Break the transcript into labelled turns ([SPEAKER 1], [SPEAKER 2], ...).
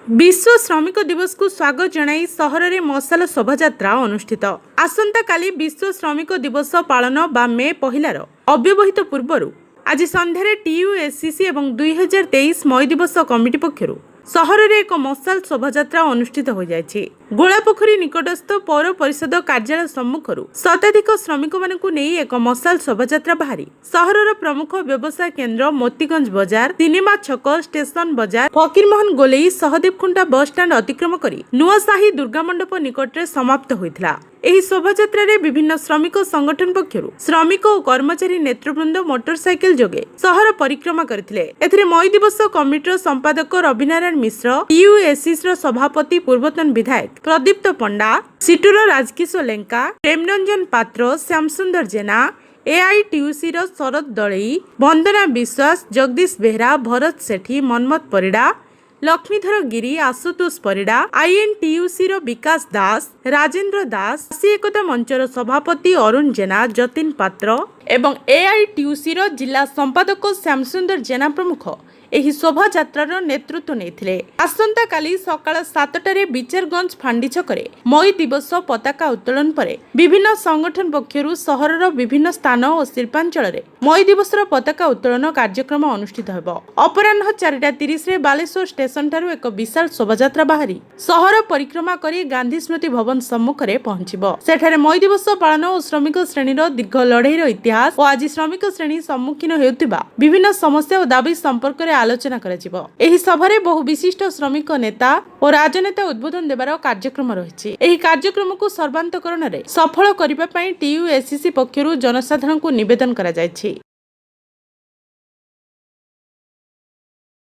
[SPEAKER 1] विश्व श्रमिक दिवस को स्वागत जणाई सहर में मशाल शोभायात्रा अनुष्ठित। आसंता काली विश्व श्रमिक दिवस पालन बा मे पहिलार अव्यवहित पूर्व आज संध्यारे TUSCC और 2023 मई दिवस कमिटी पक्षर सहर में एक मशाल शोभायात्रा अनुष्ठित हो जाएछि। गोलापोखरी निकटस्थ पौर परिषद कार्यालय सम्मुखर शताधिक श्रमिक मानकु नहीं एक मशाल शोभायात्रा बाहरी सहरर प्रमुख व्यवसाय केन्द्र मोतीगंज बजार, सिनेमा छक, स्टेशन बजार, फकीरमोहन गोलेई, सहदेवखुंटा बस स्टाण्ड अतिक्रम करी नुआसाही दुर्गा मंडप निकट में समाप्त होइथिला। एही शोभायात्रा रे विभिन्न श्रमिक संगठन पक्षरु श्रमिक और कर्मचारी नेतृवृंद मोटरसाइकेल जोगे सहर परिक्रमा करथिले। एथिरे मई दिवस कमिटीर संपादक रविनारायण मिश्र, TUSCC सभापति पूर्वतन विधायक प्रदीप्त पंडा, सिटुर राजकिशोर लेंका, प्रेमरंजन पात्र, श्यामसुंदर जेना, AITUC शरद दलई, वंदना विश्वास, जगदीश बेहरा, भरत सेठी, मनमत परिड़ा, लक्ष्मीधर गिरी, आशुतोष परिड़ा, INTUC विकास दास, राजेंद्र दास, आसी एकता मंचर सभापति अरुण जेना, जतिन पात्र एवं AITUC जिला संपादक श्यामसुंदर जेना प्रमुख एही शोभायात्रार नेतृत्व नेथिले। आसंता काली सकाळ 7टारे विचारगंज फांडी छकरे मई दिवस पताका उत्तोलन परे विभिन्न संगठन पक्षरु सहरर विभिन्न स्थान और शिल्पांचल रे मई दिवसर पताका उत्तोलन कार्यक्रम अनुष्ठित हेबो। अपराह्न 4:30 रे बालेश्वर स्टेशन ठारू एक विशाल शोभायात्रा बाहरी सहर परिक्रमा करी गांधी स्मृति भवन सम्मुख रे पहुंचिबो। सेठारे मई दिवस पालन और श्रमिक श्रेणीर दीर्घ लड़ाईर इतिहास और आज श्रमिक श्रेणी सम्मुखीन हेउतिबा विभिन्न समस्या और दाबी संपर्क रे आलोचना कराजिबो। एही सभारे बहु विशिष्ट श्रमिक नेता और राजनेता उद्बोधन देबार कार्यक्रम रहिछि। एही कार्यक्रम को सर्वांतकरण रे सफल करिबा पई TUSCC पक्षरु जनसाधारण को निवेदन करा जायछि।